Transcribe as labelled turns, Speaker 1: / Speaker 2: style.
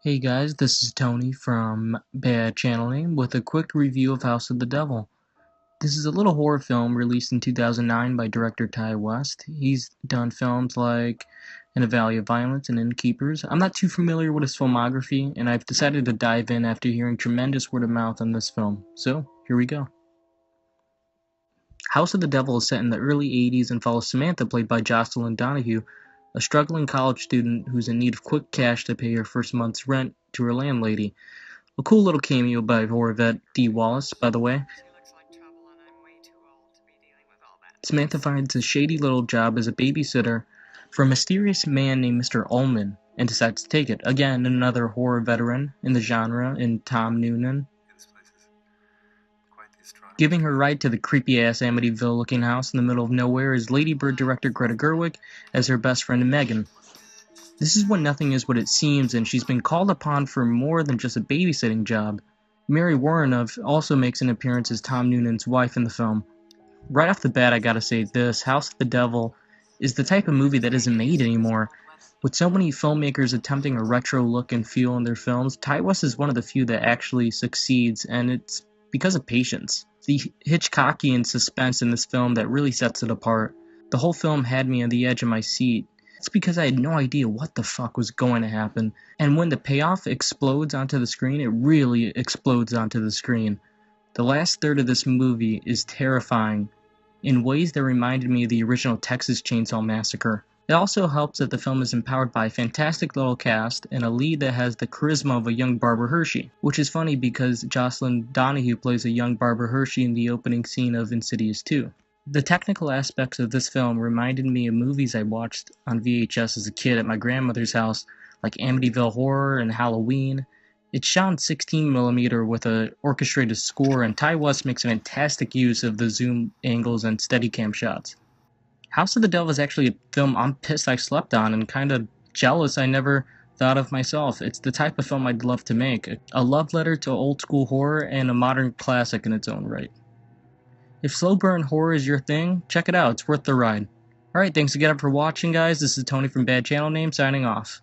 Speaker 1: Hey guys, this is Tony from Bad Channel Name with a quick review of House of the Devil. This is a little horror film released in 2009 by director Ty West. He's done films like In a Valley of Violence and Innkeepers. I'm not too familiar with his filmography, and I've decided to dive in after hearing tremendous word of mouth on this film. So, here we go. House of the Devil is set in the early 80s and follows Samantha, played by Jocelyn Donahue, a struggling college student who's in need of quick cash to pay her first month's rent to her landlady. A cool little cameo by horror vet Dee Wallace, by the way. Samantha finds a shady little job as a babysitter for a mysterious man named Mr. Ullman and decides to take it. Again, another horror veteran in the genre in Tom Noonan, giving her ride to the creepy-ass Amityville-looking house in the middle of nowhere is Lady Bird director Greta Gerwig as her best friend Megan. This is when nothing is what it seems, and she's been called upon for more than just a babysitting job. Mary Woronov also makes an appearance as Tom Noonan's wife in the film. Right off the bat, I gotta say this, House of the Devil is the type of movie that isn't made anymore. With so many filmmakers attempting a retro look and feel in their films, Ty West is one of the few that actually succeeds, and it's because of patience. The Hitchcockian suspense in this film that really sets it apart. The whole film had me on the edge of my seat. It's because I had no idea what the fuck was going to happen. And when the payoff explodes onto the screen, it really explodes onto the screen. The last third of this movie is terrifying in ways that reminded me of the original Texas Chainsaw Massacre. It also helps that the film is empowered by a fantastic little cast and a lead that has the charisma of a young Barbara Hershey, which is funny because Jocelyn Donahue plays a young Barbara Hershey in the opening scene of Insidious 2. The technical aspects of this film reminded me of movies I watched on VHS as a kid at my grandmother's house, like Amityville Horror and Halloween. It's shot in 16mm with an orchestrated score, and Ty West makes fantastic use of the zoom angles and Steadicam shots. House of the Devil is actually a film I'm pissed I slept on and kind of jealous I never thought of myself. It's the type of film I'd love to make. A love letter to old school horror and a modern classic in its own right. If slow burn horror is your thing, check it out. It's worth the ride. Alright, thanks again for watching, guys. This is Tony from Bad Channel Name signing off.